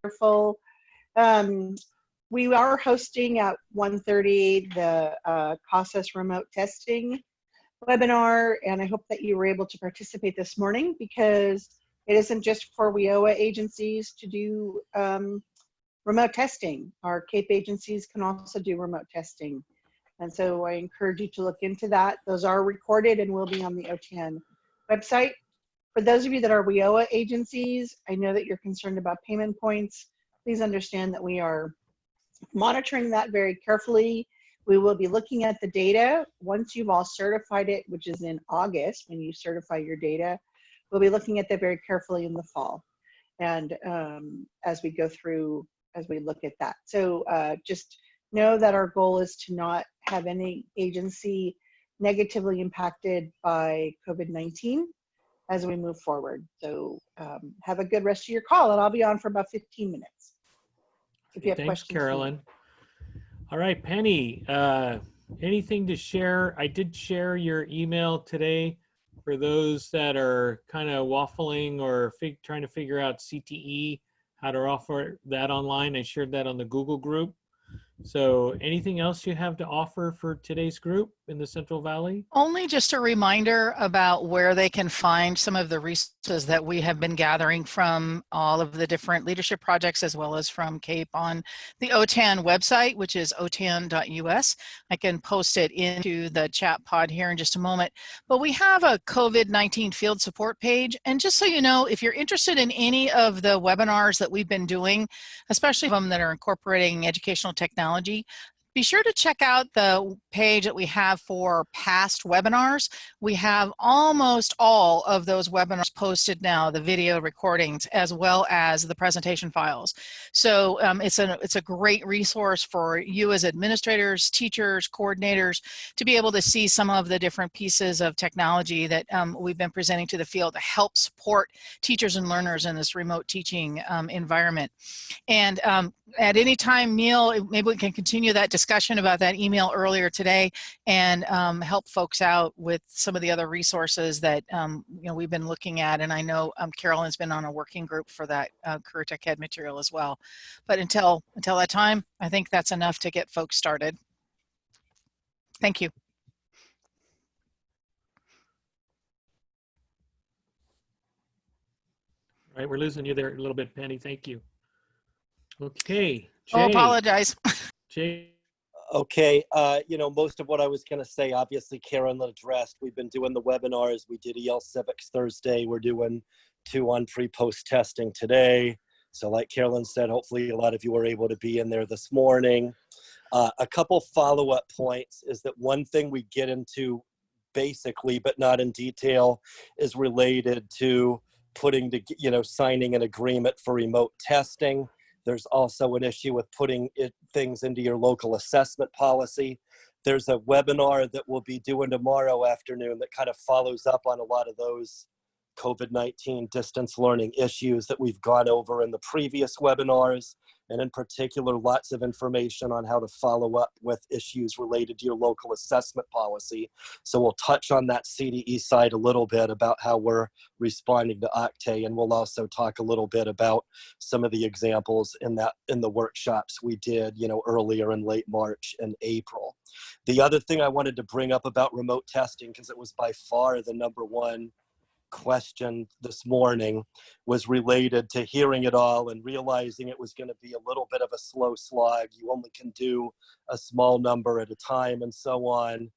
wonderful. We are hosting at 1:30 the CASAS remote testing webinar, and I hope that you were able to participate this morning, because it isn't just for WIOA agencies to do remote testing. Our CAPE agencies can also do remote testing. And so I encourage you to look into that. Those are recorded and will be on the OTAN website. For those of you that are WIOA agencies, I know that you're concerned about payment points. Please understand that we are monitoring that very carefully. We will be looking at the data once you've all certified it, which is in August when you certify your data. We'll be looking at that very carefully in the fall, and as we go through, as we look at that. So just know that our goal is to not have any agency negatively impacted by COVID-19 as we move forward. So have a good rest of your call, and I'll be on for about 15 minutes. If you have Thanks, questions. Carolyn. All right, Penny, anything to share? I did share your email today for those that are kind of waffling or trying to figure out CTE, how to offer that online. I shared that on the Google group. So anything else you have to offer for today's group in the Central Valley? Only just a reminder about where they can find some of the resources that we have been gathering from all of the different leadership projects, as well as from CAPE on the OTAN website, which is otan.us. I can post it into the chat pod here in just a moment. But we have a COVID-19 field support page. And just so you know, if you're interested in any of the webinars that we've been doing, especially them that are incorporating educational technology, be sure to check out the page that we have for past webinars. We have almost all of those webinars posted now, the video recordings, as well as the presentation files. So it's a great resource for you as administrators, teachers, coordinators, to be able to see some of the different pieces of technology that we've been presenting to the field to help support teachers and learners in this remote teaching environment. And at any time, Neil, maybe we can continue that discussion about that email earlier today, and help folks out with some of the other resources that we've been looking at. And I know Carolyn's been on a working group for that Career Tech Ed material as well. But until that time, I think that's enough to get folks started. Thank you. All right, we're losing you there a little bit, Penny. Thank you. Okay, Jay. Oh, apologize. Jay. Okay, most of what I was going to say, obviously, Carolyn addressed. We've been doing the webinars. We did EL Civics Thursday. We're doing 2 on pre-post testing today. So like Carolyn said, hopefully a lot of you were able to be in there this morning. A couple follow-up points is that one thing we get into basically, but not in detail, is related to signing an agreement for remote testing. There's also an issue with putting things into your local assessment policy. There's a webinar that we'll be doing tomorrow afternoon that kind of follows up on a lot of those COVID-19 distance learning issues that we've gone over in the previous webinars, and in particular, lots of information on how to follow up with issues related to your local assessment policy. So we'll touch on that CDE side a little bit about how we're responding to OCTAE, and we'll also talk a little bit about some of the examples in the workshops we did, earlier in late March and April. The other thing I wanted to bring up about remote testing, because it was by far the #1 question this morning, was related to hearing it all and realizing it was going to be a little bit of a slow slog. You only can do a small number at a time and so on.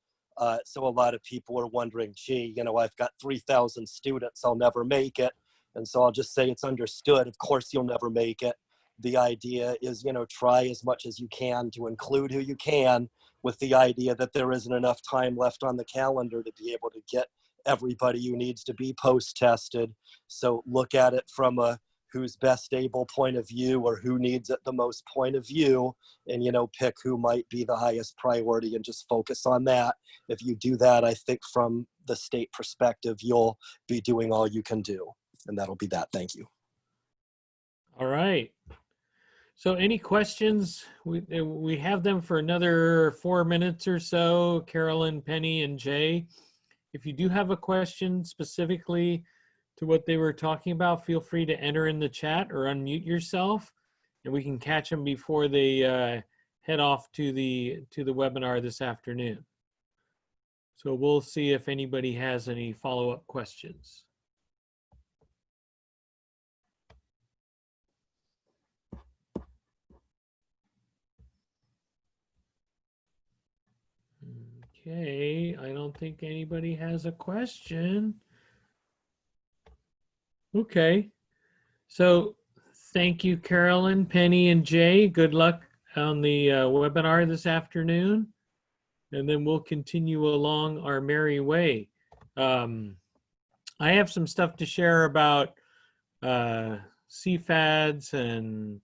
So a lot of people are wondering, gee, I've got 3,000 students, I'll never make it. And so I'll just say it's understood. Of course, you'll never make it. The idea is, try as much as you can to include who you can, with the idea that there isn't enough time left on the calendar to be able to get everybody who needs to be post-tested. So look at it from a who's best able point of view, or who needs it the most point of view, and pick who might be the highest priority and just focus on that. If you do that, I think from the state perspective, you'll be doing all you can do. And that'll be that. Thank you. All right. So any questions? We have them for another 4 minutes or so, Carolyn, Penny, and Jay. If you do have a question specifically to what they were talking about, feel free to enter in the chat or unmute yourself. and we can catch them before they head off to the webinar this afternoon. So we'll see if anybody has any follow-up questions. Okay, I don't think anybody has a question. Okay, so thank you, Carolyn, Penny, and Jay. Good luck on the webinar this afternoon, and then we'll continue along our merry way. I have some stuff to share about CFADs and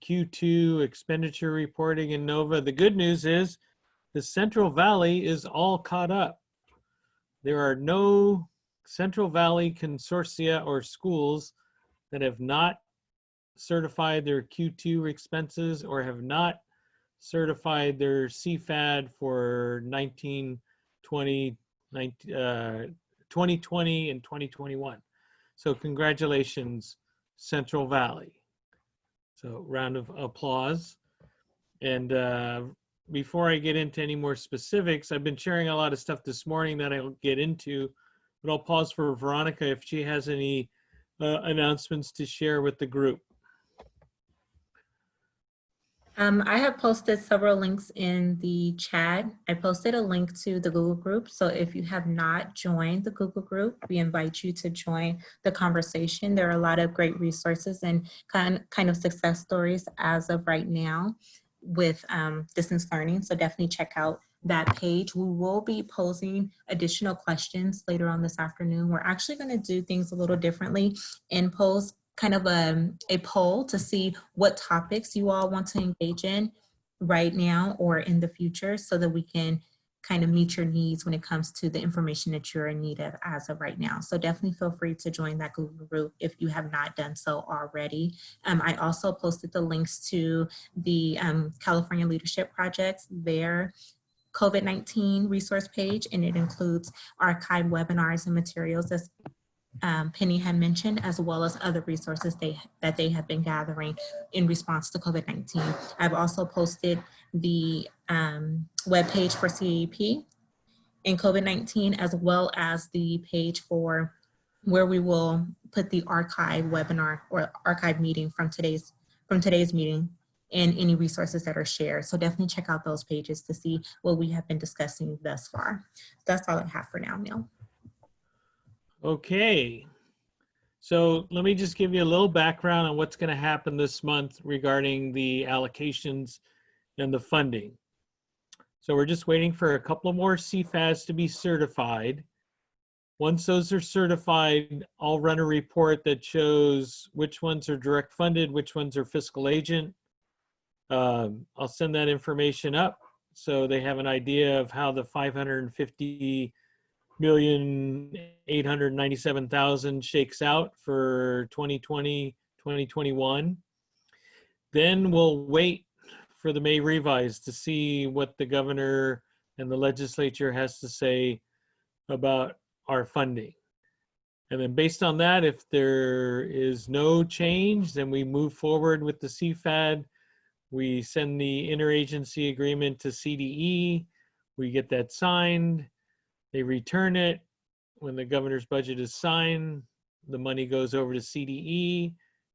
Q2 expenditure reporting in NOVA. The good news is the Central Valley is all caught up. There are no Central Valley consortia or schools that have not certified their Q2 expenses or have not certified their CFAD for 2020 and 2021. So congratulations, Central Valley. So round of applause. And before I get into any more specifics, I've been sharing a lot of stuff this morning that I'll get into, but I'll pause for Veronica if she has any announcements to share with the group. I have posted several links in the chat. I posted a link to the Google group. So if you have not joined the Google group, we invite you to join the conversation. There are a lot of great resources and kind of success stories as of right now with distance learning. So definitely check out that page. We will be posing additional questions later on this afternoon. We're actually going to do things a little differently and pose kind of a poll to see what topics you all want to engage in right now or in the future so that we can kind of meet your needs when it comes to the information that you're in need of as of right now. So definitely feel free to join that Google group if you have not done so already. I also posted the links to the California Leadership Project's their COVID-19 resource page, and it includes archived webinars and materials as Penny had mentioned, as well as other resources that they have been gathering in response to COVID-19. I've also posted the webpage for CAEP in COVID-19, as well as the page for where we will put the archive webinar or archive meeting from today's meeting and any resources that are shared. So definitely check out those pages to see what we have been discussing thus far. That's all I have for now, Neil. Okay, so let me just give you a little background on what's going to happen this month regarding the allocations and the funding. So we're just waiting for a couple more CFADs to be certified. Once those are certified, I'll run a report that shows which ones are direct funded, which ones are fiscal agent. I'll send that information up so they have an idea of how the 550,897,000 shakes out for 2020, 2021. Then we'll wait for the May revise to see what the governor and the legislature has to say about our funding. And then based on that, if there is no change, then we move forward with the CFAD. We send the interagency agreement to CDE. We get that signed. They return it. When the governor's budget is signed, the money goes over to CDE,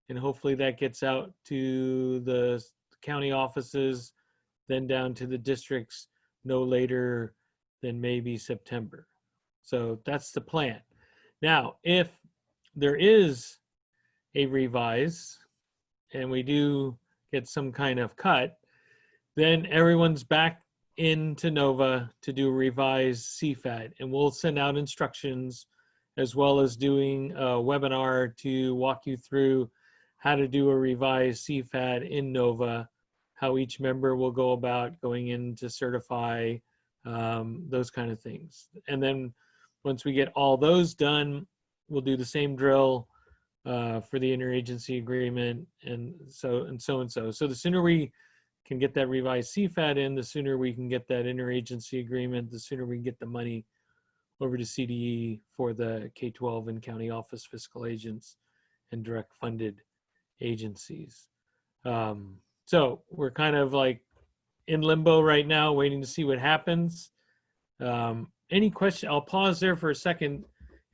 and hopefully that gets out to the county offices, then down to the districts no later than maybe September. So that's the plan. Now, if there is a revise and we do get some kind of cut, then everyone's back into NOVA to do a revised CFAD, and we'll send out instructions as well as doing a webinar to walk you through how to do a revised CFAD in NOVA, how each member will go about going in to certify, those kind of things. And then once we get all those done, we'll do the same drill for the interagency agreement and so. So the sooner we can get that revised CFAD in, the sooner we can get that interagency agreement, the sooner we can get the money over to CDE for the K-12 and county office fiscal agents and direct funded agencies. So we're kind of like in limbo right now, waiting to see what happens. Any question? I'll pause there for a second.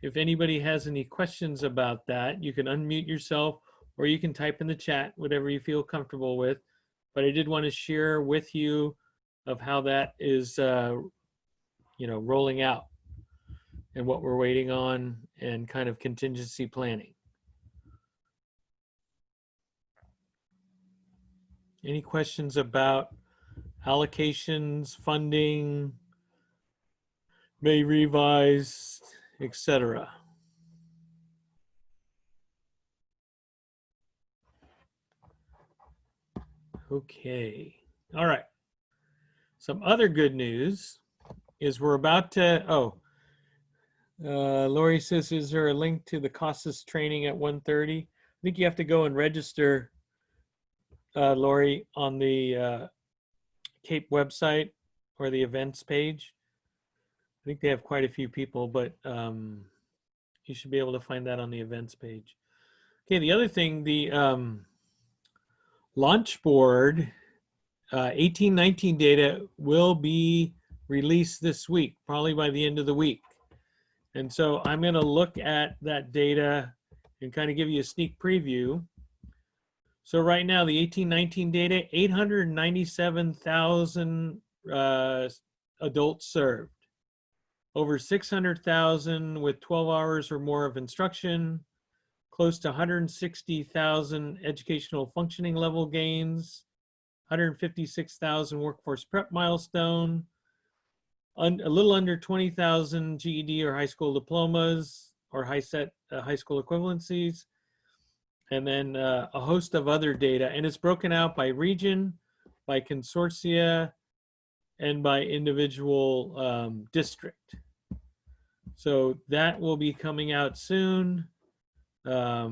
If anybody has any questions about that, you can unmute yourself or you can type in the chat, whatever you feel comfortable with. But I did want to share with you of how that is, rolling out and what we're waiting on and kind of contingency planning. Any questions about allocations, funding, may revise, etc.? Okay. All right. Some other good news is we're about to, Lori says, is there a link to the CASAS training at 1:30? I think you have to go and register, Lori, on the CAPE website or the events page. I think they have quite a few people, but you should be able to find that on the events page. Okay, the other thing, the launch board 1819 data will be released this week, probably by the end of the week. And so I'm going to look at that data and kind of give you a sneak preview. So right now, the 1819 data, 897,000 adults served. Over 600,000 with 12 hours or more of instruction. Close to 160,000 educational functioning level gains. 156,000 workforce prep milestone. A little under 20,000 GED or high school diplomas or high school equivalencies. And then a host of other data. And it's broken out by region, by consortia, and by individual district. So that will be coming out soon. I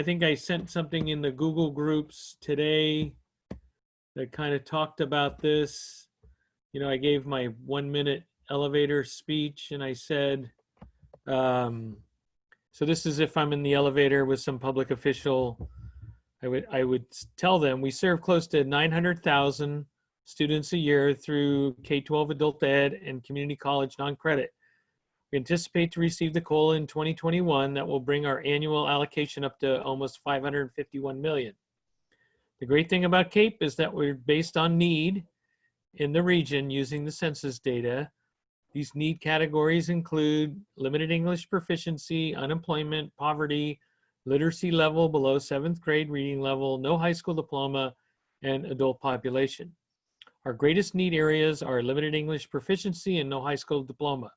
think I sent something in the Google groups today that kind of talked about this. You know, I gave my 1-minute elevator speech and I said, so this is if I'm in the elevator with some public official, I would tell them we serve close to 900,000 students a year through K-12 adult ed and community college non-credit. We anticipate to receive the COLA in 2021 that will bring our annual allocation up to almost 551 million. The great thing about CAPE is that we're based on need in the region using the census data. These need categories include limited English proficiency, unemployment, poverty, literacy level below 7th grade reading level, no high school diploma, and adult population. Our greatest need areas are limited English proficiency and no high school diploma,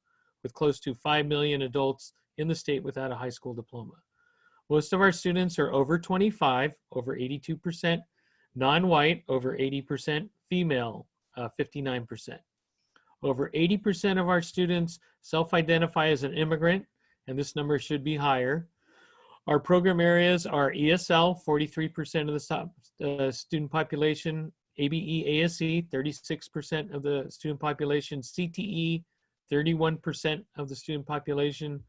with close to 5 million adults in the state without a high school diploma. Most of our students are over 25, over 82%, non-white, over 80%, female, 59%. Over 80% of our students self-identify as an immigrant, and this number should be higher. Our program areas are ESL, 43% of the student population, ABE, ASE, 36% of the student population, CTE, 31% of the student population,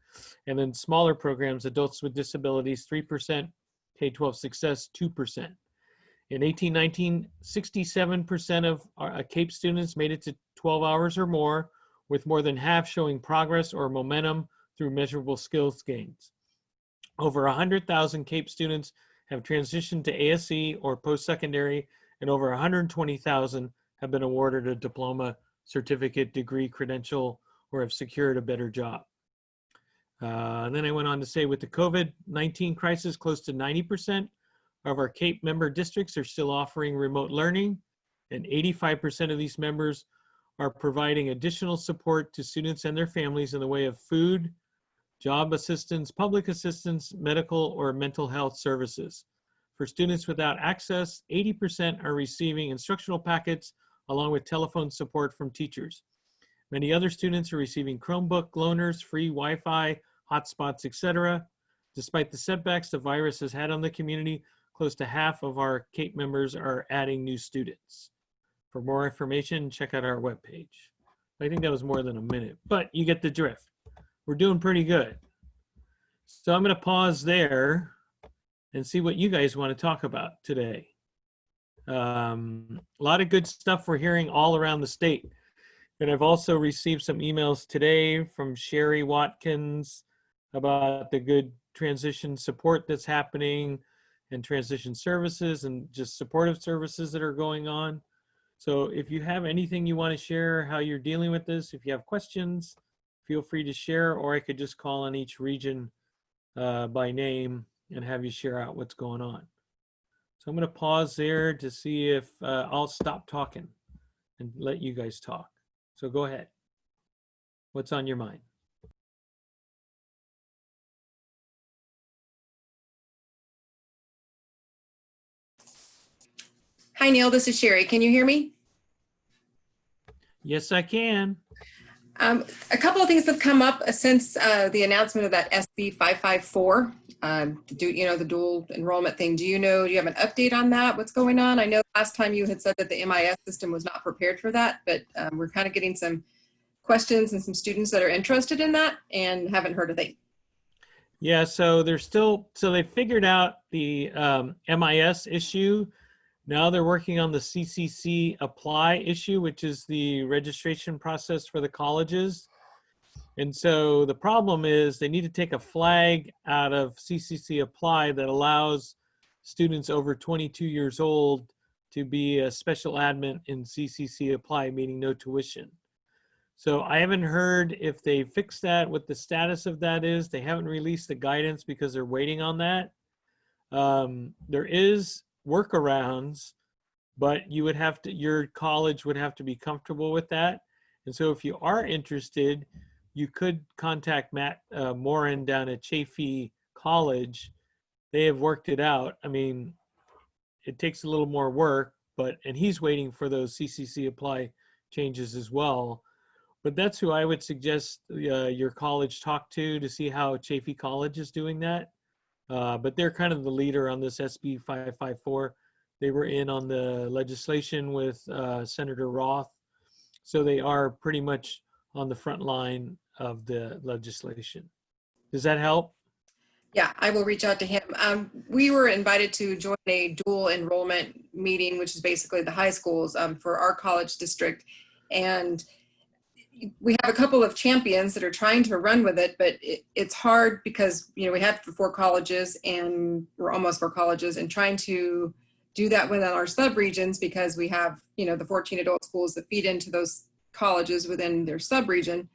and then smaller programs, adults with disabilities, 3%, K-12 success, 2%. In 1819, 67% of our CAPE students made it to 12 hours or more, with more than half showing progress or momentum through measurable skills gains. Over 100,000 CAPE students have transitioned to ASE or post-secondary, and over 120,000 have been awarded a diploma, certificate, degree, credential, or have secured a better job. And then I went on to say, with the COVID-19 crisis, close to 90% of our CAPE member districts are still offering remote learning, and 85% of these members are providing additional support to students and their families in the way of food, job assistance, public assistance, medical or mental health services. For students without access, 80% are receiving instructional packets along with telephone support from teachers. Many other students are receiving Chromebook loaners, free Wi-Fi, hotspots, etc. Despite the setbacks the virus has had on the community, close to half of our CAPE members are adding new students. For more information, check out our webpage. I think that was more than a minute, but you get the drift. We're doing pretty good. So I'm going to pause there and see what you guys want to talk about today. A lot of good stuff we're hearing all around the state. And I've also received some emails today from Sherry Watkins about the good transition support that's happening and transition services and just supportive services that are going on. So if you have anything you want to share, how you're dealing with this, if you have questions, feel free to share, or I could just call on each region by name and have you share out what's going on. So I'm going to pause there to see if I'll stop talking and let you guys talk. So go ahead. What's on your mind? Hi, Neil. This is Sherry. Can you hear me? Yes, I can. A couple of things have come up since the announcement of that SB 554, the dual enrollment thing. Do you have an update on that? What's going on? I know last time you had said that the MIS system was not prepared for that, but we're kind of getting some questions and some students that are interested in that and haven't heard a thing. Yeah, so they figured out the MIS issue. Now they're working on the CCC apply issue, which is the registration process for the colleges. And so the problem is they need to take a flag out of CCC apply that allows students over 22 years old to be a special admin in CCC apply, meaning no tuition. So I haven't heard if they fixed that, what the status of that is. They haven't released the guidance because they're waiting on that. There is workarounds, but your college would have to be comfortable with that. And so if you are interested, you could contact Matt Morin down at Chaffey College. They have worked it out. I mean, it takes a little more work, and he's waiting for those CCC apply changes as well. But that's who I would suggest your college talk to see how Chaffey College is doing that. But they're kind of the leader on this SB 554. They were in on the legislation with Senator Roth. So they are pretty much on the front line of the legislation. Does that help? Yeah, I will reach out to him. We were invited to join a dual enrollment meeting, which is basically the high schools for our college district. And we have a couple of champions that are trying to run with it, but it's hard because, we have 4 colleges and we're almost 4 colleges, and trying to do that within our sub-regions because we have, the 14 adult schools that feed into those colleges within their sub-region.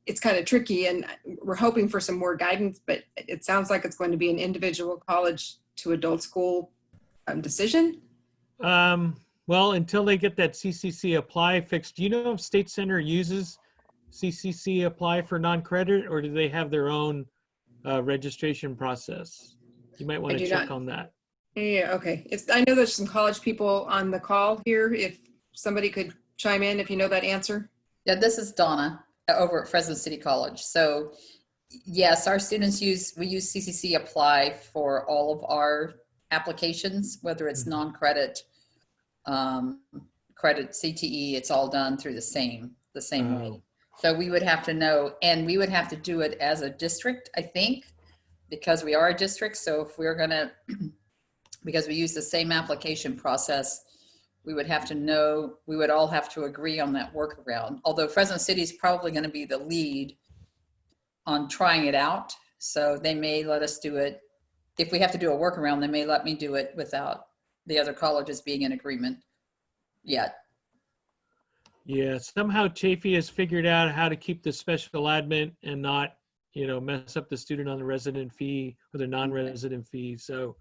It's kind of tricky, and we're hoping for some more guidance, but it sounds like it's going to be an individual college to adult school decision. Well, until they get that CCC apply fixed, do you know if State Center uses CCC apply for non-credit, or do they have their own registration process? You might want to check on that. Yeah, okay. I know there's some college people on the call here. If somebody could chime in, if you know that answer. Yeah, this is Donna over at Fresno City College. So yes, our students use CCC apply for all of our applications, whether it's non-credit, credit, CTE, it's all done through the same way. So we would have to know, and we would have to do it as a district, I think, because we are a district. So if we're gonna, because we use the same application process, we would have to know, we would all have to agree on that workaround. Although Fresno City is probably going to be the lead on trying it out. So they may let us do it. If we have to do a workaround, they may let me do it without the other colleges being in agreement yet. Yeah, somehow Chaffey has figured out how to keep the special admin and not, mess up the student on the resident fee or the non-resident fee. So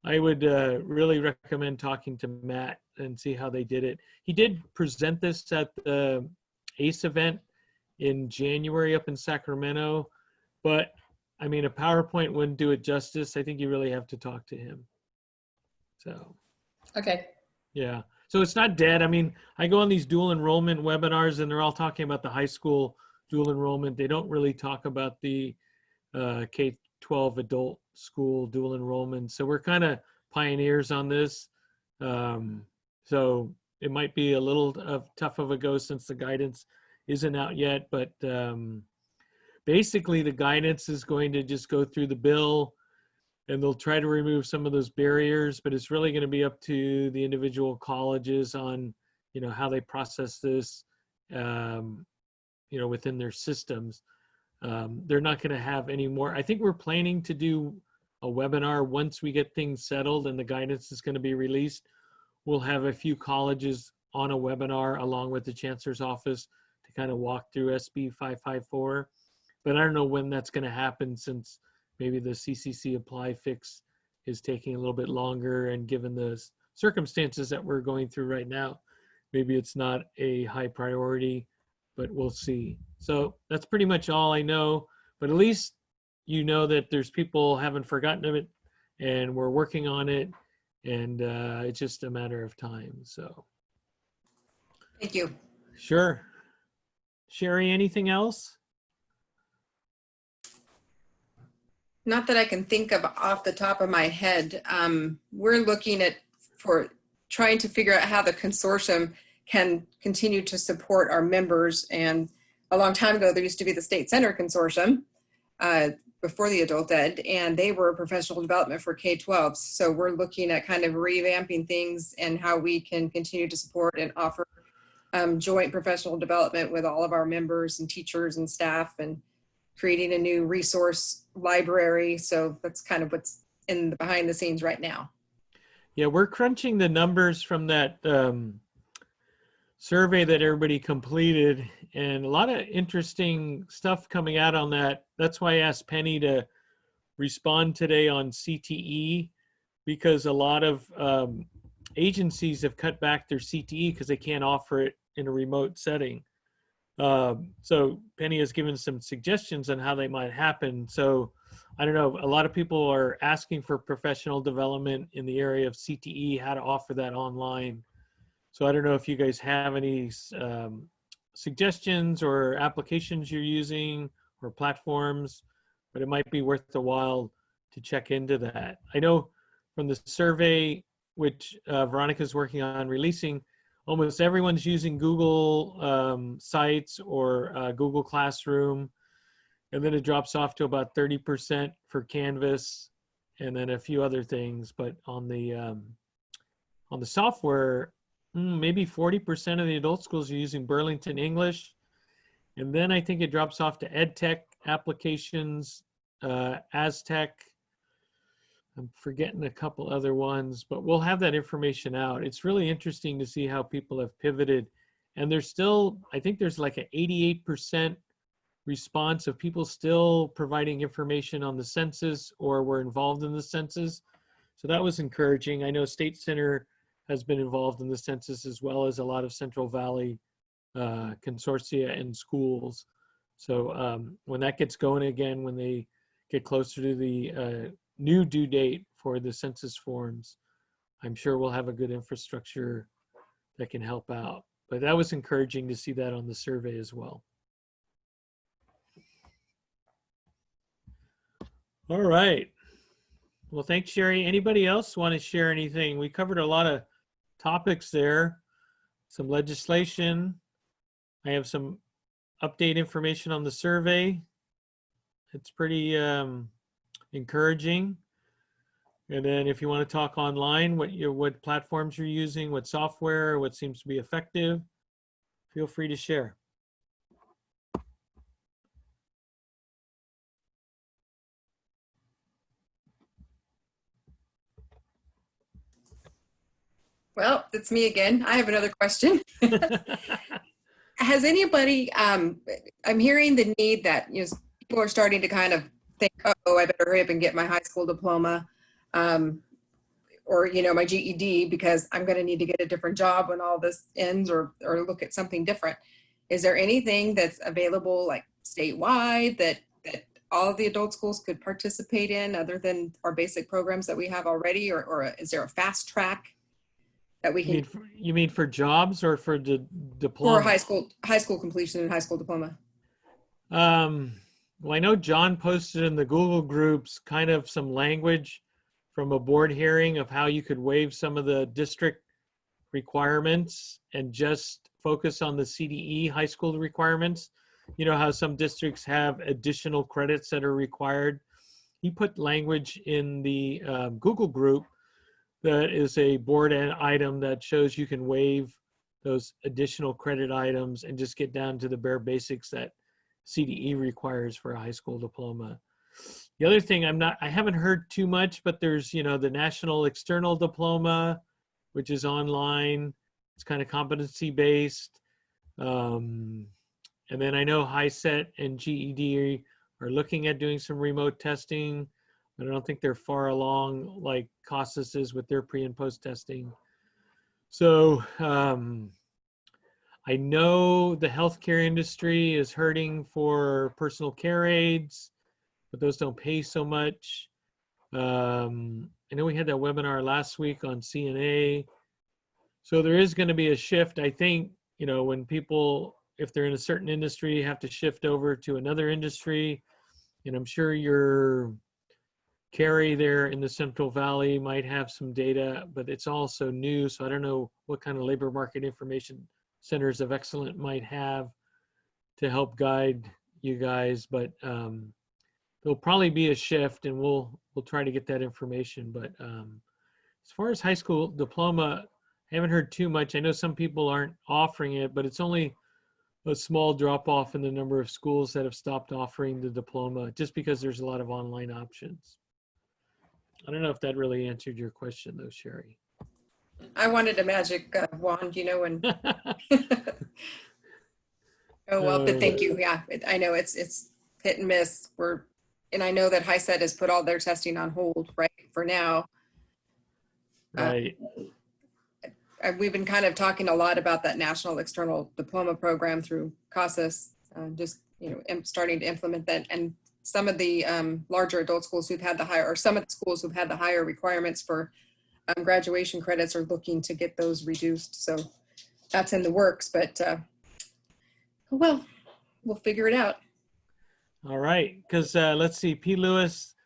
I would really recommend talking to Matt and see how they did it. He did present this at the ACE event in January up in Sacramento, but I mean, a PowerPoint wouldn't do it justice. I think you really have to talk to him. So, okay. Yeah. So it's not dead. I mean, I go on these dual enrollment webinars and they're all talking about the high school dual enrollment. They don't really talk about the K-12 adult school dual enrollment. So we're kind of pioneers on this. So it might be a little tough of a go since the guidance isn't out yet, but basically the guidance is going to just go through the bill. and they'll try to remove some of those barriers, but it's really going to be up to the individual colleges on, how they process this, within their systems. They're not going to have any more. I think we're planning to do a webinar once we get things settled and the guidance is going to be released. We'll have a few colleges on a webinar along with the Chancellor's Office to kind of walk through SB 554. But I don't know when that's going to happen, since maybe the CCC apply fix is taking a little bit longer, and given the circumstances that we're going through right now, maybe it's not a high priority, but we'll see. So that's pretty much all I know, but at least you know that there's people haven't forgotten of it, and we're working on it, and it's just a matter of time. So Thank you. sure. Sherry, anything else? Not that I can think of off the top of my head. We're looking for trying to figure out how the consortium can continue to support our members. And a long time ago, there used to be the State Center Consortium before the Adult Ed, and they were professional development for K-12. So we're looking at kind of revamping things and how we can continue to support and offer joint professional development with all of our members and teachers and staff, and creating a new resource library. So that's kind of what's in the behind the scenes right now. Yeah, we're crunching the numbers from that survey that everybody completed, and a lot of interesting stuff coming out on that. That's why I asked Penny to respond today on CTE, because a lot of agencies have cut back their CTE because they can't offer it in a remote setting. So Penny has given some suggestions on how they might happen. So I don't know, a lot of people are asking for professional development in the area of CTE, how to offer that online. So I don't know if you guys have any suggestions or applications you're using or platforms, but it might be worth the while to check into that. I know from the survey, which Veronica's working on releasing, almost everyone's using Google Sites or Google Classroom, and then it drops off to about 30% for Canvas, and then a few other things. But on the software, maybe 40% of the adult schools are using Burlington English, and then I think it drops off to EdTech applications, Aztec. I'm forgetting a couple other ones, but we'll have that information out. It's really interesting to see how people have pivoted. And there's still, I think there's like an 88% response of people still providing information on the census or were involved in the census. So that was encouraging. I know State Center has been involved in the census, as well as a lot of Central Valley consortia and schools. So when that gets going again, when they get closer to the new due date for the census forms, I'm sure we'll have a good infrastructure that can help out. But that was encouraging to see that on the survey as well. All right. Well, thanks, Sherry. Anybody else want to share anything? We covered a lot of topics there, some legislation. I have some update information on the survey. It's pretty encouraging. And then if you want to talk online, what platforms you're using, what software, what seems to be effective, feel free to share. Well, it's me again. I have another question. Has anybody, I'm hearing the need that, people are starting to kind of think, oh, I better hurry up and get my high school diploma, or, my GED, because I'm going to need to get a different job when all this ends, or look at something different. Is there anything that's available, like statewide, that all of the adult schools could participate in, other than our basic programs that we have already, or is there a fast track that we can? You mean for jobs or for the diploma? For high school completion and high school diploma. Well, I know John posted in the Google groups kind of some language from a board hearing of how you could waive some of the district requirements and just focus on the CDE high school requirements. You know how some districts have additional credits that are required. he put language in the Google group that is a board item that shows you can waive those additional credit items and just get down to the bare basics that CDE requires for a high school diploma. The other thing I haven't heard too much, but there's, you know, the National External Diploma, which is online. It's kind of competency based. And then I know HiSET and GED are looking at doing some remote testing, but I don't think they're far along like CASAS is with their pre and post testing. So I know the healthcare industry is hurting for personal care aides, but those don't pay so much. I know we had that webinar last week on CNA. So there is going to be a shift. I think, you know, when people, if they're in a certain industry, have to shift over to another industry. And I'm sure your Carrie there in the Central Valley might have some data, but it's also new. So I don't know what kind of labor market information centers of excellence might have to help guide you guys. But there'll probably be a shift, and we'll try to get that information. But as far as high school diploma, I haven't heard too much. I know some people aren't offering it, but it's only a small drop off in the number of schools that have stopped offering the diploma just because there's a lot of online options. I don't know if that really answered your question though, Sherry. I wanted a magic wand, you know, and oh well, but thank you. Yeah, I know it's hit and miss. And I know that HiSET has put all their testing on hold right for now. Right. We've been kind of talking a lot about that National External Diploma Program through CASAS, just, you know, starting to implement that. And some of the larger adult schools who've had the higher, or some of the schools who've had the higher requirements for graduation credits are looking to get those reduced. So that's in the works, but well, we'll figure it out. All right, because let's see, P. Lewis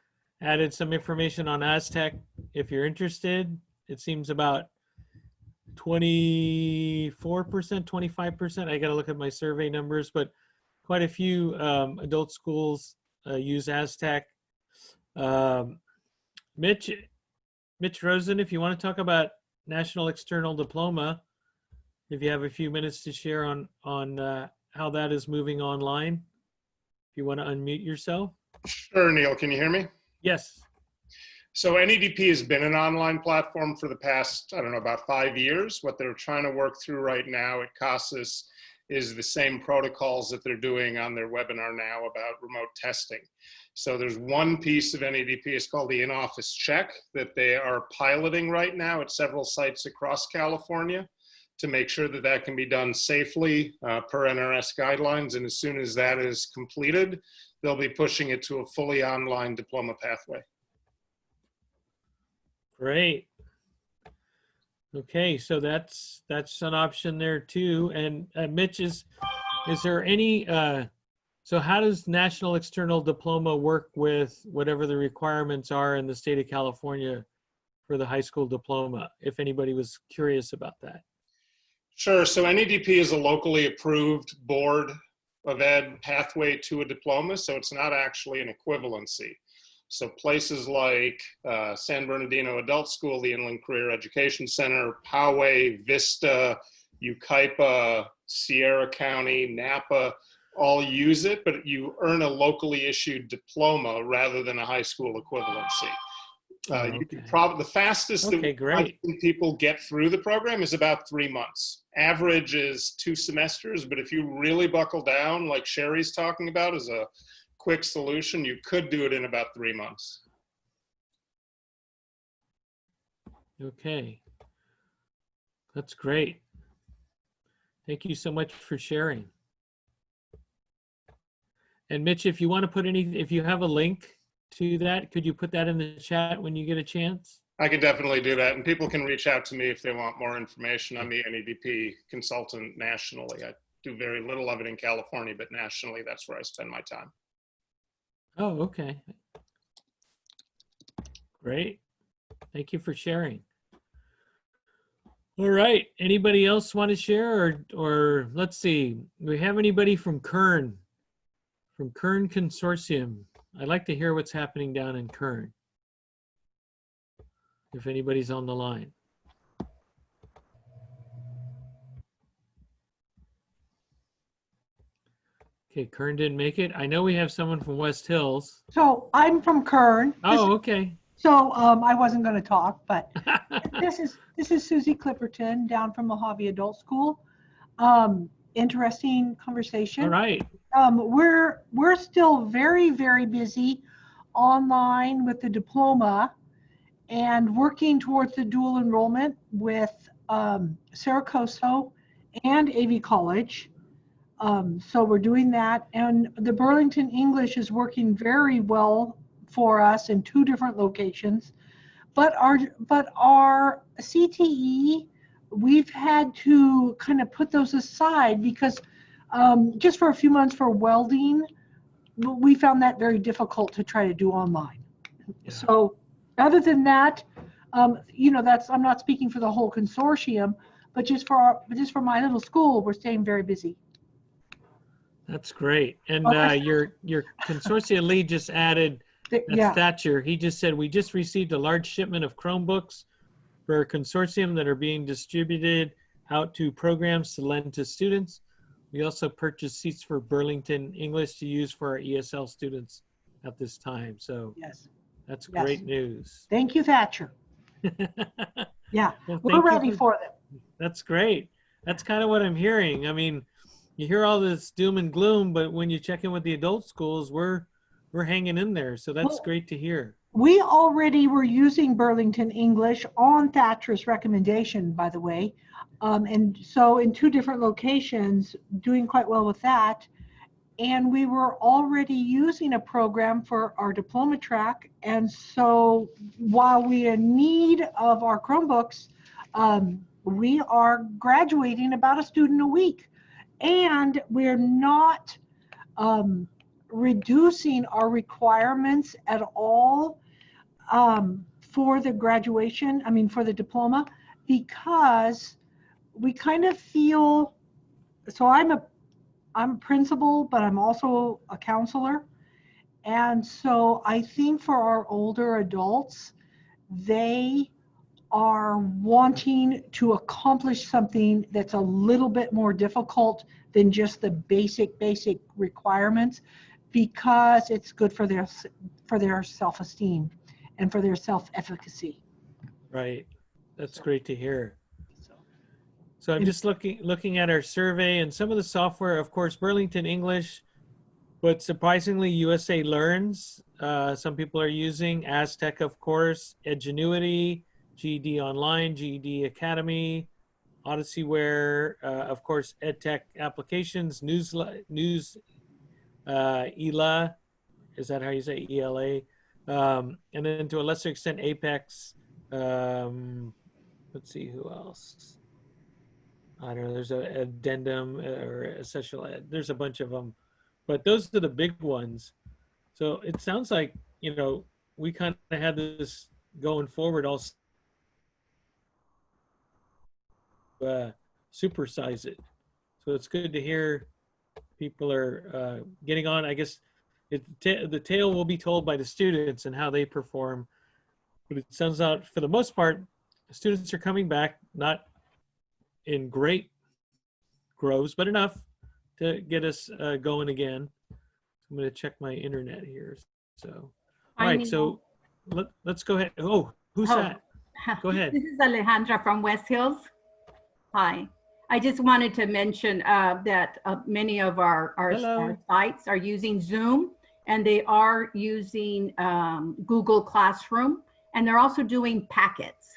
added some information on Aztec. If you're interested, it seems about 24%, 25%. I got to look at my survey numbers, but quite a few adult schools use Aztec. Mitch Rosen, if you want to talk about National External Diploma, if you have a few minutes to share on how that is moving online, if you want to unmute yourself. Sure, Neil, can you hear me? Yes. So NEDP has been an online platform for the past, I don't know, about 5 years. What they're trying to work through right now at CASAS is the same protocols that they're doing on their webinar now about remote testing. So there's one piece of NEDP, it's called the in-office check, that they are piloting right now at several sites across California to make sure that that can be done safely per NRS guidelines. And as soon as that is completed, they'll be pushing it to a fully online diploma pathway. Great. Okay, so that's an option there too. And Mitch, is there any, so how does National External Diploma work with whatever the requirements are in the state of California for the high school diploma, if anybody was curious about that? Sure, so NEDP is a locally approved board of ed pathway to a diploma, so it's not actually an equivalency. So places like San Bernardino Adult School, the Inland Career Education Center, Poway, Vista, Yucaipa, Sierra County, Napa, all use it, but you earn a locally issued diploma rather than a high school equivalency. You could probably, the fastest that people get through the program is about 3 months. Average is 2 semesters, but if you really buckle down, like Sherry's talking about, as a quick solution, you could do it in about 3 months. Okay, that's great. Thank you so much for sharing. And Mitch, if you want to put if you have a link to that, could you put that in the chat when you get a chance? I can definitely do that. And people can reach out to me if they want more information. I'm the NEDP consultant nationally. I do very little of it in California, but nationally, that's where I spend my time. Oh, okay. Great. Thank you for sharing. All right. Anybody else want to share, or let's see. Do we have anybody from Kern Consortium? I'd like to hear what's happening down in Kern. If anybody's on the line. Okay, Kern didn't make it. I know we have someone from West Hills. So I'm from Kern. Oh, okay. So I wasn't going to talk, but this is Susie Clipperton down from Mojave Adult School. Interesting conversation. All right. We're still very, very busy online with the diploma and working towards the dual enrollment with Saracoso and AV College. So we're doing that, and the Burlington English is working very well for us in 2 different locations. But our CTE, we've had to kind of put those aside because just for a few months for welding, we found that very difficult to try to do online. Yeah. So other than that, you know, I'm not speaking for the whole consortium, but just for my little school, we're staying very busy. That's great. And Okay. your consortium lead just added, that's Yeah. Thatcher. He just said, we just received a large shipment of Chromebooks for a consortium that are being distributed out to programs to lend to students. We also purchased seats for Burlington English to use for our ESL students at this time. So Yes. that's Yes. great news. Thank you, Thatcher. Yeah, Well, we're thank you ready for them. That's great. That's kind of what I'm hearing. I mean, you hear all this doom and gloom, but when you check in with the adult schools, we're hanging in there. So that's Well, great to hear. We already were using Burlington English on Thatcher's recommendation, by the way. And so in 2 different locations, doing quite well with that. And we were already using a program for our diploma track. And so while we are in need of our Chromebooks, we are graduating about a student a week. And we're not reducing our requirements at all for the graduation, for the diploma, because we kind of feel, so I'm a principal, but I'm also a counselor. And so I think for our older adults, they are wanting to accomplish something that's a little bit more difficult than just the basic requirements, because it's good for their self-esteem and for their self-efficacy. Right. That's great to hear. So I'm just looking at our survey, and some of the software, of course, Burlington English, but surprisingly USA Learns. Some people are using Aztec, of course, Edgenuity, GED Online, GED Academy, Odysseyware, of course, EdTech Applications, News, ELA, is that how you say ELA? And then to a lesser extent, Apex. Let's see who else. I don't know, there's an addendum or a sessional ed. There's a bunch of them, but those are the big ones. So it sounds like, you know, we kind of had this going forward also. Supersize it. So it's good to hear people are getting on. I guess the tale will be told by the students and how they perform. But it sounds out, for the most part, students are coming back, not in great groves, but enough to get us going again. I'm going to check my internet here. So, all right, so let's go ahead. Oh, who's that? Go ahead. This is Alejandra from West Hills. Hi. I just wanted to mention that many of our sites are using Zoom, and they are using Google Classroom, and they're also doing packets.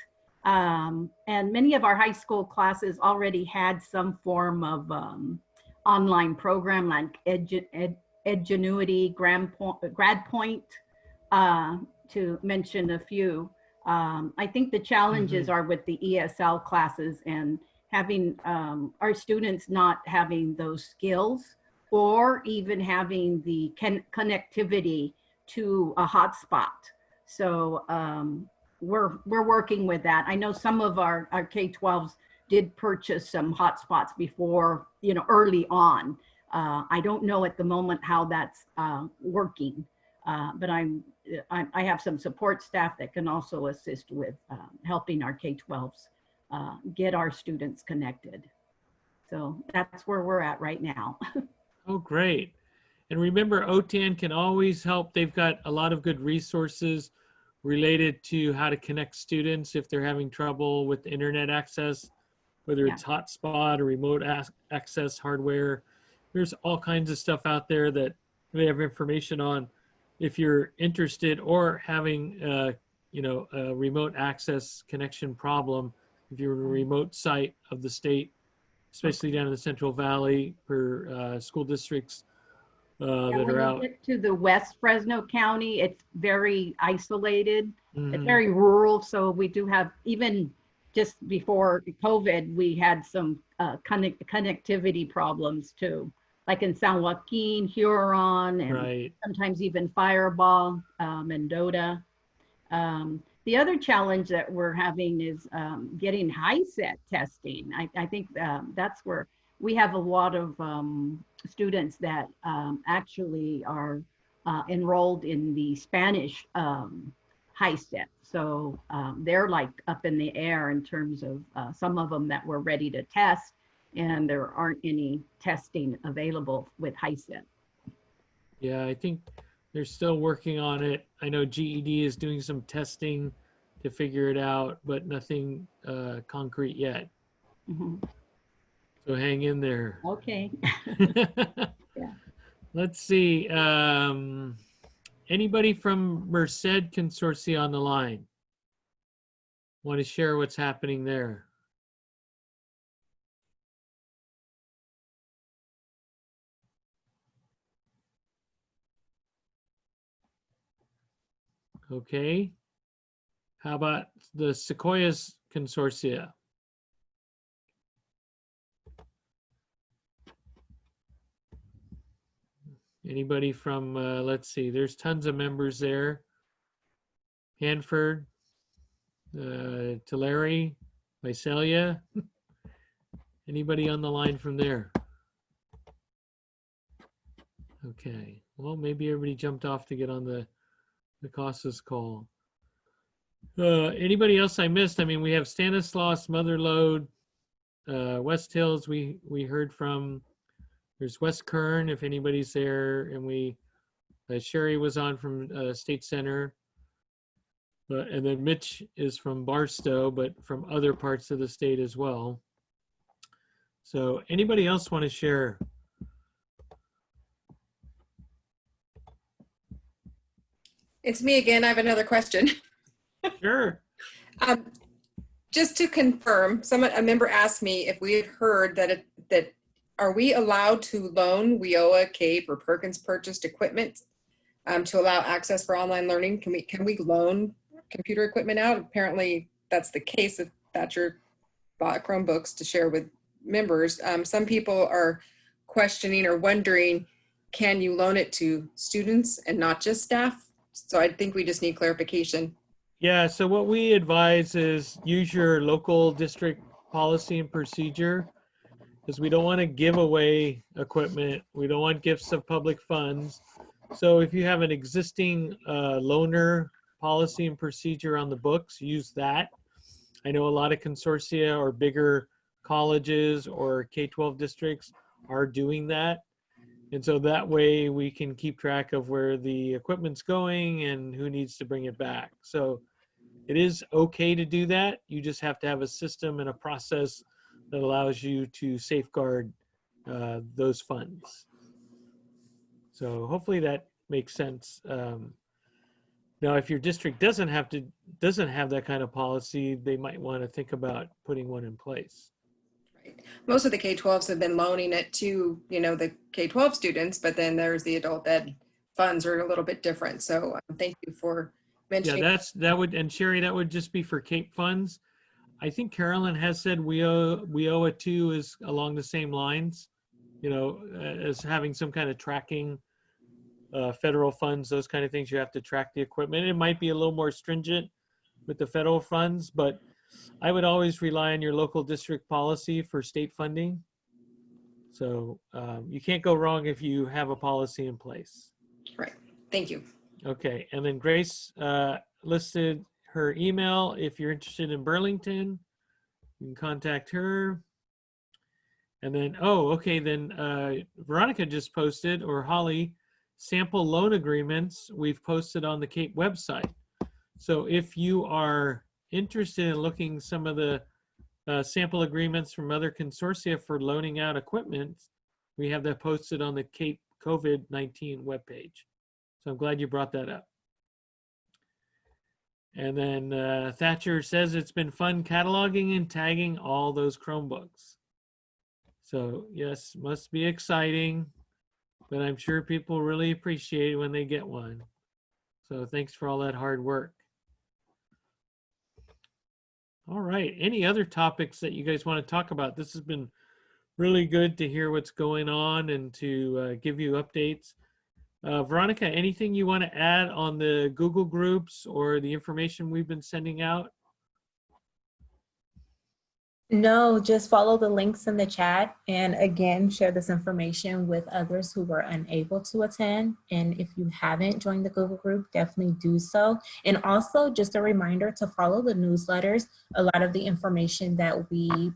And many of our high school classes already had some form of online program like Edgenuity, GradPoint, to mention a few. I think the challenges are with the ESL classes and having our students not having those skills, or even having the connectivity to a hotspot. So we're working with that. I know some of our K-12s did purchase some hotspots before, early on. I don't know at the moment how that's working, But I have some support staff that can also assist with helping our K-12s get our students connected. So that's where we're at right now. Oh, great. And remember, OTAN can always help. They've got a lot of good resources related to how to connect students if they're having trouble with internet access, whether it's hotspot or remote access hardware. There's all kinds of stuff out there that they have information on. If you're interested or having, a remote access connection problem, if you're in a remote site of the state, especially down in the Central Valley for school districts that When are you out. get to the West Fresno County, it's very isolated. It's Mhm. very rural. So we do have, even just before COVID, we had some connectivity problems too, like in San Joaquin, Huron, and Right. sometimes even Fireball, Mendota. The other challenge that we're having is getting HiSET testing. I think that's where we have a lot of students that actually are enrolled in the Spanish HiSET. So they're like up in the air in terms of some of them that we're ready to test, and there aren't any testing available with HiSET. Yeah, I think they're still working on it. I know GED is doing some testing to figure it out, but nothing concrete yet. Mhm. So hang in there. Okay. Yeah. Let's see. Anybody from Merced Consortia on the line? Want to share what's happening there? Okay. How about the Sequoias Consortia? Anybody from, let's see, there's tons of members there. Hanford, Tulare, Visalia. Anybody on the line from there? Okay, well, maybe everybody jumped off to get on the CASAS call. Anybody else I missed? I mean, we have Stanislaus, Motherlode, West Hills, we heard from. There's West Kern, if anybody's there, and Sherry was on from State Center. And then Mitch is from Barstow, but from other parts of the state as well. So anybody else want to share? It's me again. I have another question. Sure. Just to confirm, a member asked me if we had heard that are we allowed to loan WIOA, CAPE, or Perkins purchased equipment to allow access for online learning? Can we loan computer equipment out? Apparently, that's the case if Thatcher bought Chromebooks to share with members. Some people are questioning or wondering, can you loan it to students and not just staff? So I think we just need clarification. Yeah, so what we advise is use your local district policy and procedure, because we don't want to give away equipment. We don't want gifts of public funds. So if you have an existing loaner policy and procedure on the books, use that. I know a lot of consortia or bigger colleges or K-12 districts are doing that. And so that way we can keep track of where the equipment's going and who needs to bring it back. So it is okay to do that. You just have to have a system and a process that allows you to safeguard those funds. So hopefully that makes sense. Now, if your district doesn't have that kind of policy, they might want to think about putting one in place. Right. Most of the K-12s have been loaning it to, the K-12 students, but then there's the adult ed funds are a little bit different. So thank you for mentioning. Yeah, that would, and Sherry, that would just be for CAPE funds. I think Carolyn has said WIOA too is along the same lines, as having some kind of tracking, federal funds, those kind of things. You have to track the equipment. It might be a little more stringent with the federal funds, but I would always rely on your local district policy for state funding. So you can't go wrong if you have a policy in place. Right. Thank you. Okay, and then Grace listed her email. If you're interested in Burlington, you can contact her. And then, oh, okay, then Veronica just posted, or Holly, sample loan agreements we've posted on the CAPE website. So if you are interested in looking some of the sample agreements from other consortia for loaning out equipment, we have that posted on the CAPE COVID-19 webpage. So I'm glad you brought that up. And then Thatcher says it's been fun cataloging and tagging all those Chromebooks. So yes, must be exciting, but I'm sure people really appreciate it when they get one. So thanks for all that hard work. All right, any other topics that you guys want to talk about? This has been really good to hear what's going on and to give you updates. Veronica, anything you want to add on the Google groups or the information we've been sending out? No, just follow the links in the chat, and again, share this information with others who were unable to attend. And if you haven't joined the Google group, definitely do so. And also just a reminder to follow the newsletters. A lot of the information that we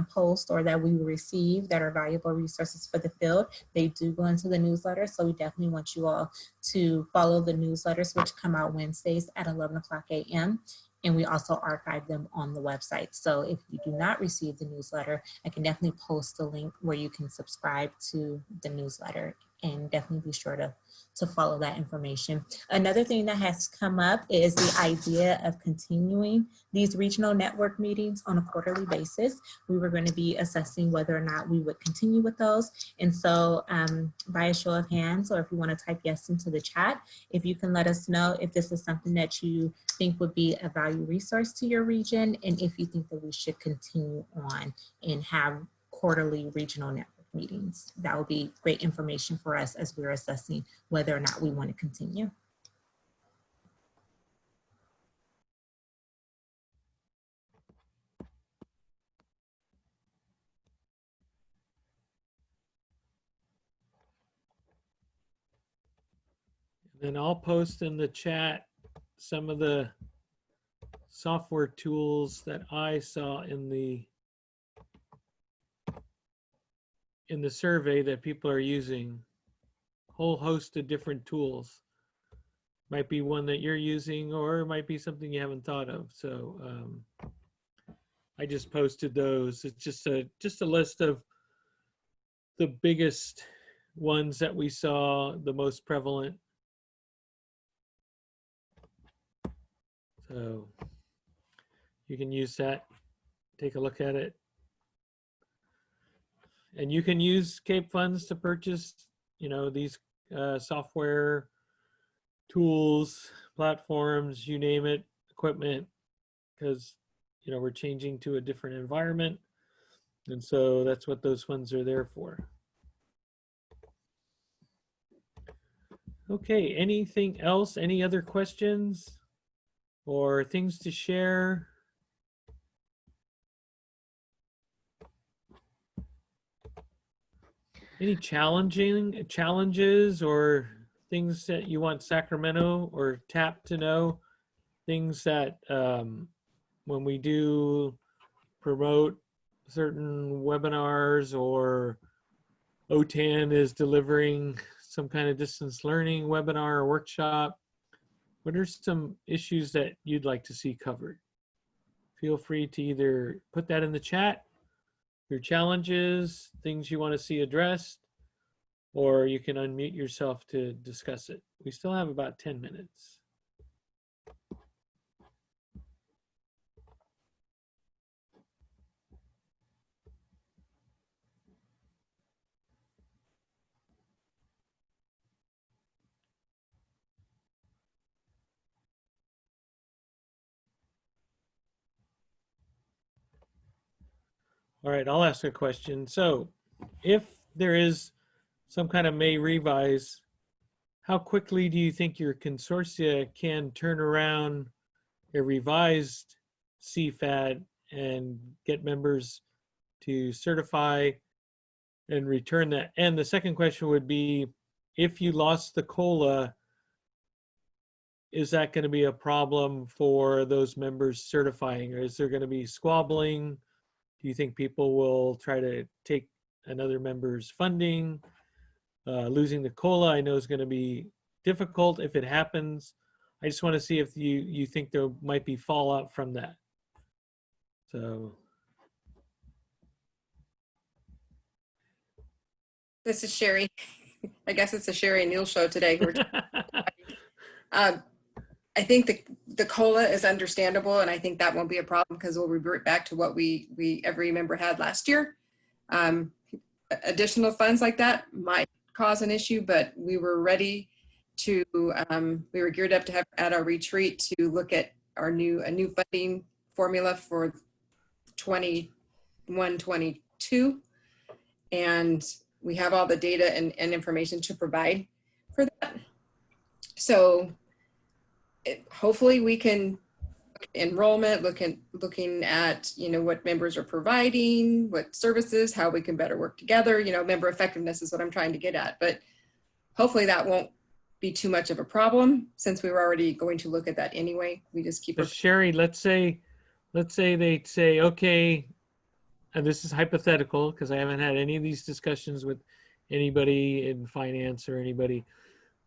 post or that we receive that are valuable resources for the field, they do go into the newsletter. So we definitely want you all to follow the newsletters, which come out Wednesdays at 11 o'clock a.m. And we also archive them on the website. So if you do not receive the newsletter, I can definitely post a link where you can subscribe to the newsletter, and definitely be sure to follow that information. Another thing that has come up is the idea of continuing these regional network meetings on a quarterly basis. We were going to be assessing whether or not we would continue with those. And so by a show of hands, or if you want to type yes into the chat, if you can let us know if this is something that you think would be a value resource to your region, and if you think that we should continue on and have quarterly regional network meetings. That would be great information for us as we're assessing whether or not we want to continue. Then I'll post in the chat some of the software tools that I saw in the survey that people are using. Whole host of different tools. Might be one that you're using, or it might be something you haven't thought of. So I just posted those. It's just a list of the biggest ones that we saw, the most prevalent. So you can use that, take a look at it. And you can use CAPE funds to purchase, you know, these software tools, platforms, you name it, equipment, because, you know, we're changing to a different environment. And so that's what those funds are there for. Okay, anything else? Any other questions or things to share? Any challenges or things that you want Sacramento or TAP to know? Things that when we do promote certain webinars, or OTAN is delivering some kind of distance learning webinar or workshop, what are some issues that you'd like to see covered? Feel free to either put that in the chat, your challenges, things you want to see addressed, or you can unmute yourself to discuss it. We still have about 10 minutes. All right, I'll ask a question. So if there is some kind of May revise, how quickly do you think your consortia can turn around a revised CFAD and get members to certify and return that? And the second question would be, if you lost the COLA, is that going to be a problem for those members certifying, or is there going to be squabbling? Do you think people will try to take another member's funding? Losing the COLA, I know, is going to be difficult if it happens. I just want to see if you think there might be fallout from that. So. This is Sherry. I guess it's a Sherry and Neil show today. I think the COLA is understandable, and I think that won't be a problem because we'll revert back to what every member had last year. Additional funds like that might cause an issue, but we were ready to, we were geared up to have at our retreat to look at a new funding formula for 21-22, and we have all the data and information to provide for that. So hopefully we can enrollment, looking at, you know, what members are providing, what services, how we can better work together, you know, member effectiveness is what I'm trying to get at. But hopefully that won't be too much of a problem since we were already going to look at that anyway. We just keep. But Sherry, let's say they say, okay, and this is hypothetical because I haven't had any of these discussions with anybody in finance or anybody,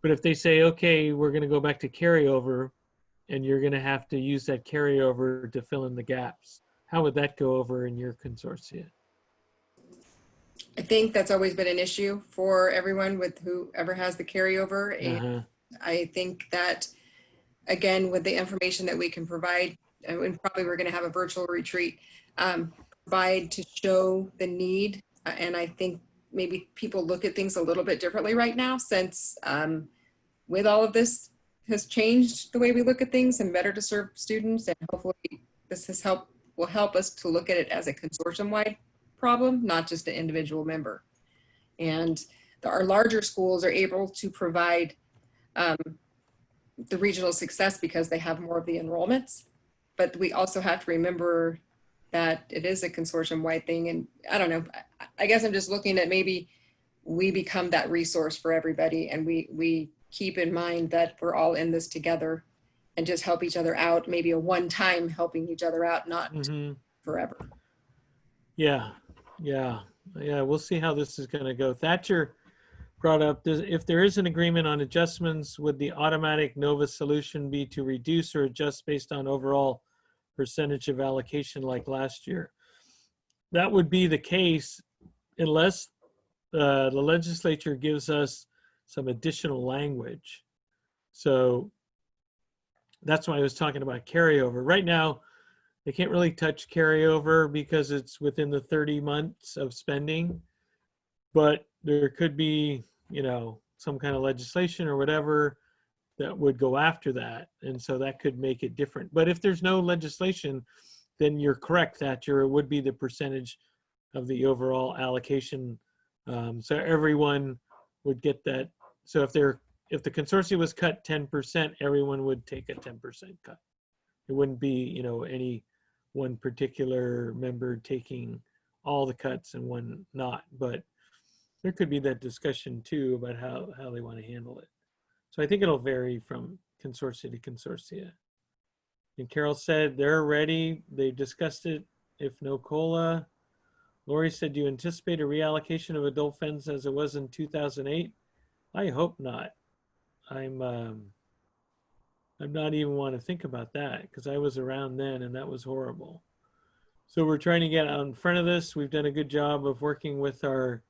but if they say, okay, we're going to go back to carryover and you're going to have to use that carryover to fill in the gaps, how would that go over in your consortia? I think that's always been an issue for everyone with whoever has the carryover. And I think that, again, with the information that we can provide, and probably we're going to have a virtual retreat, provide to show the need. And I think maybe people look at things a little bit differently right now since with all of this has changed the way we look at things and better to serve students. And hopefully this will help us to look at it as a consortium-wide problem, not just an individual member. And our larger schools are able to provide the regional success because they have more of the enrollments. But we also have to remember that it is a consortium-wide thing. And I don't know, I guess I'm just looking at maybe we become that resource for everybody, and we keep in mind that we're all in this together and just help each other out, maybe a one-time helping each other out, not forever. Yeah, we'll see how this is going to go. Thatcher brought up, if there is an agreement on adjustments, would the automatic NOVA solution be to reduce or adjust based on overall percentage of allocation like last year? That would be the case unless the legislature gives us some additional language. So that's why I was talking about carryover. Right now, they can't really touch carryover because it's within the 30 months of spending, but there could be, you know, some kind of legislation or whatever that would go after that. And so that could make it different. But if there's no legislation, then you're correct, Thatcher, it would be the percentage of the overall allocation. So everyone would get that. So if the consortium was cut 10%, everyone would take a 10% cut. It wouldn't be, you know, any one particular member taking all the cuts and one not. But there could be that discussion too about how they want to handle it. So I think it'll vary from consortia to consortia. And Carol said they're ready. They've discussed it. If no COLA. Lori said, do you anticipate a reallocation of adult funds as it was in 2008? I hope not. I'm not even want to think about that because I was around then and that was horrible. So we're trying to get out in front of this. We've done a good job of working with our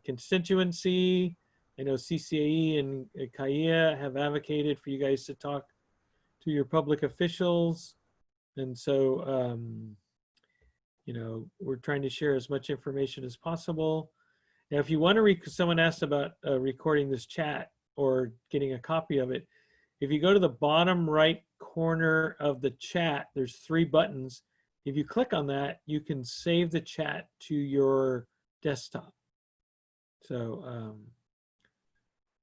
constituency. I know CCAE and CAIA have advocated for you guys to talk to your public officials. And so, you know, we're trying to share as much information as possible. Now, if you want to, someone asked about recording this chat or getting a copy of it. If you go to the bottom right corner of the chat, there's 3 buttons. If you click on that, you can save the chat to your desktop. So,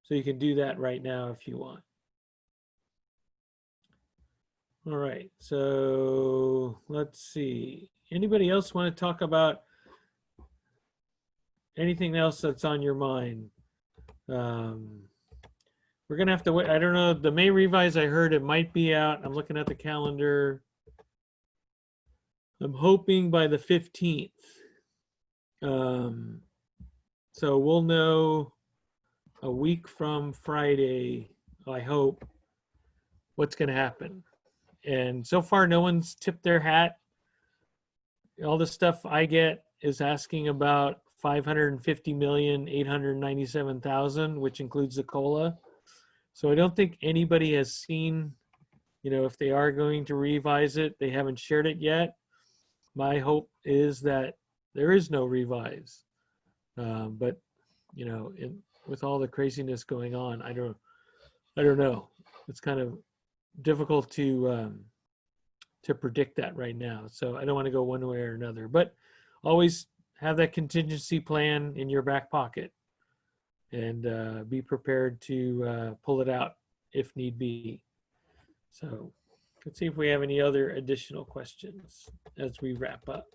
so you can do that right now if you want. All right, so let's see. Anybody else want to talk about anything else that's on your mind? we're gonna have to wait. I don't know. The May revise, I heard it might be out. I'm looking at the calendar. I'm hoping by the 15th. So we'll know a week from Friday, I hope, what's going to happen. And so far, no one's tipped their hat. All the stuff I get is asking about 550,897,000, which includes the COLA. So I don't think anybody has seen, if they are going to revise it, they haven't shared it yet. My hope is that there is no revise. But, with all the craziness going on, I don't know. It's kind of difficult to predict that right now. So I don't want to go one way or another, but always have that contingency plan in your back pocket and be prepared to pull it out if need be. So let's see if we have any other additional questions as we wrap up.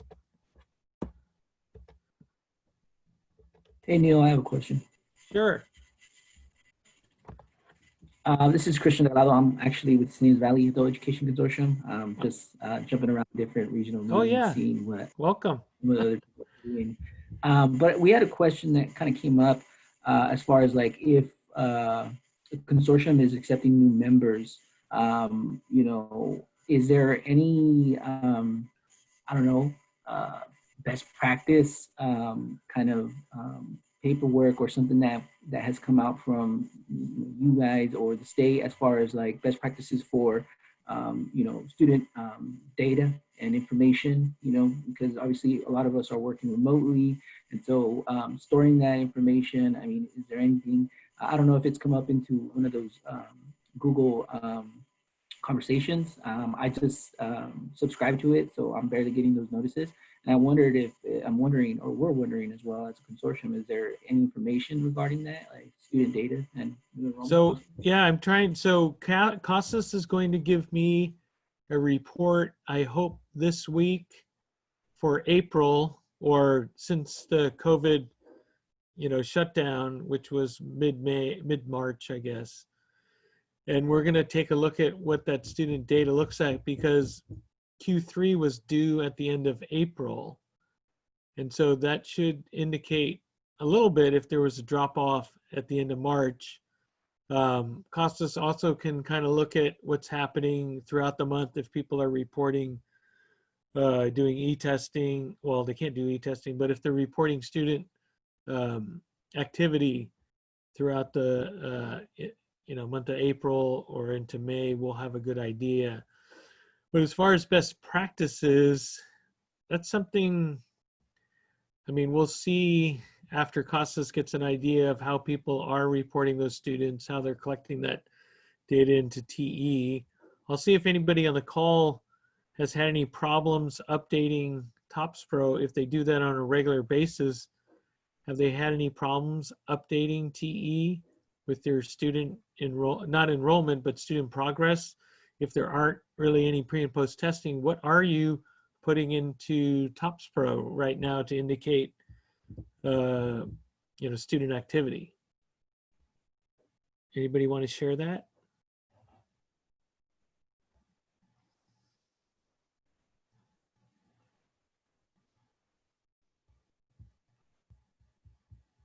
Hey, Neil, I have a question. Sure. This is Christian Delgado. I'm actually with Salinas Valley Adult Education Consortium. Just jumping around different regional meetings, Oh, yeah. seeing what Welcome. other people are doing. But we had a question that kind of came up as far as like if the consortium is accepting new members, is there any, best practice kind of paperwork or something that has come out from you guys or the state as far as like best practices for student data and information, because obviously a lot of us are working remotely, and so storing that information, I mean, is there anything, I don't know if it's come up into one of those Google conversations. I just subscribe to it, so I'm barely getting those notices. And we're wondering as well as a consortium, is there any information regarding that, like student data and So yeah, I'm trying. So Costas is going to give me a report, I hope this week, for April, or since the COVID, shutdown, which was mid-March, I guess. And we're going to take a look at what that student data looks like, because Q3 was due at the end of April. And so that should indicate a little bit if there was a drop off at the end of March. Costas also can kind of look at what's happening throughout the month if people are reporting doing e-testing. Well, they can't do e-testing, but if they're reporting student activity throughout the month of April or into May, we'll have a good idea. But as far as best practices, that's something, I mean, we'll see after Costas gets an idea of how people are reporting those students, how they're collecting that data into TE. I'll see if anybody on the call has had any problems updating TopsPro. If they do that on a regular basis, have they had any problems updating TE with their student not enrollment, but student progress? If there aren't really any pre and post testing, what are you putting into TopsPro right now to indicate student activity? Anybody want to share that?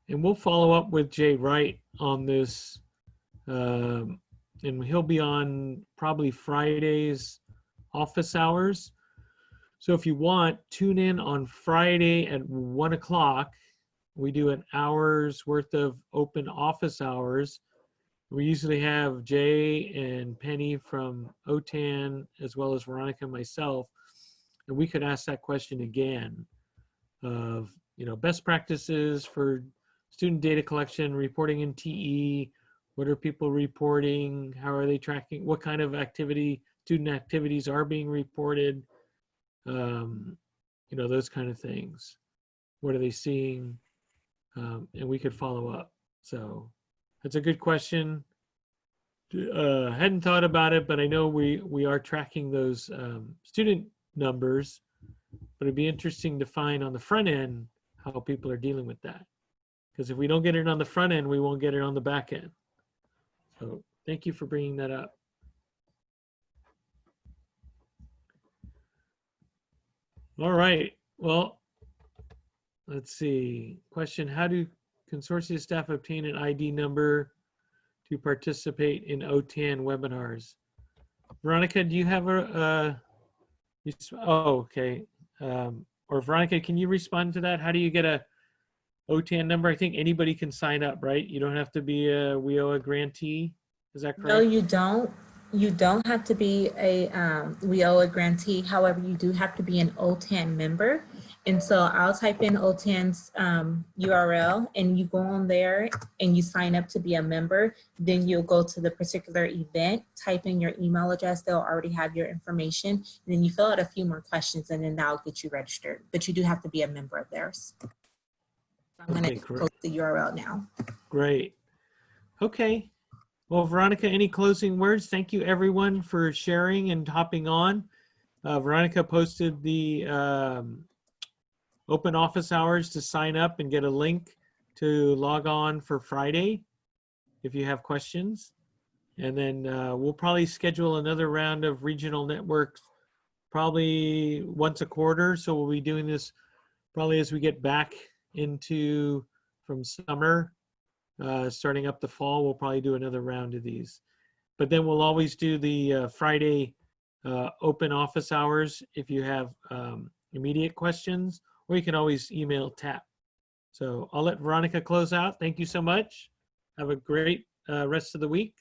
And we'll follow up with Jay Wright on this. And he'll be on probably Fridays office hours. So if you want, tune in on Friday at 1 o'clock. We do an hour's worth of open office hours. We usually have Jay and Penny from OTAN, as well as Veronica and myself. And we could ask that question again of, best practices for student data collection, reporting in TE. What are people reporting? How are they tracking? What kind of student activities are being reported? Those kind of things. What are they seeing? And we could follow up. So that's a good question. Hadn't thought about it, but I know we are tracking those student numbers, but it'd be interesting to find on the front end how people are dealing with that. Because if we don't get it on the front end, we won't get it on the back end. So thank you for bringing that up. All right. Well, let's see. Question: how do consortia staff obtain an ID number to participate in OTAN webinars? Veronica, do you have oh, okay. Or Veronica, can you respond to that? How do you get a OTAN number? I think anybody can sign up, right? You don't have to be a WIOA grantee. Is that correct? No, you don't. You don't have to be a WIOA grantee. However, you do have to be an OTAN member. And so I'll type in OTAN's URL, and you go on there and you sign up to be a member. Then you'll go to the particular event, type in your email address. They'll already have your information. And then you fill out a few more questions, and then that'll get you registered. But you do have to be a member of theirs. I'm going to post the URL now. Great. Okay. Well, Veronica, any closing words? Thank you, everyone, for sharing and hopping on. Veronica posted the open office hours to sign up and get a link to log on for Friday if you have questions. And then we'll probably schedule another round of regional networks probably once a quarter. So we'll be doing this probably as we get back into from summer. Starting up the fall, we'll probably do another round of these. But then we'll always do the Friday open office hours if you have immediate questions, or you can always email TAP. So I'll let Veronica close out. Thank you so much. Have a great rest of the week.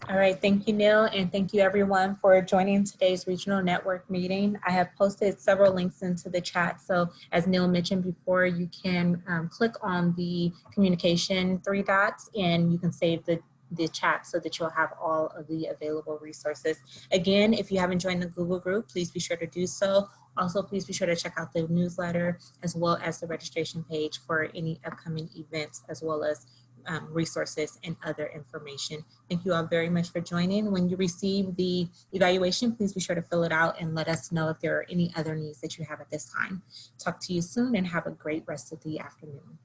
All right, thank you, Neil, and thank you everyone for joining today's regional network meeting. I have posted several links into the chat. So as Neil mentioned before, you can click on the communication 3 dots and you can save the chat so that you'll have all of the available resources. Again, if you haven't joined the Google group, please be sure to do so. Also, please be sure to check out the newsletter as well as the registration page for any upcoming events, as well as resources and other information. Thank you all very much for joining. When you receive the evaluation, please be sure to fill it out and let us know if there are any other needs that you have at this time. Talk to you soon and have a great rest of the afternoon.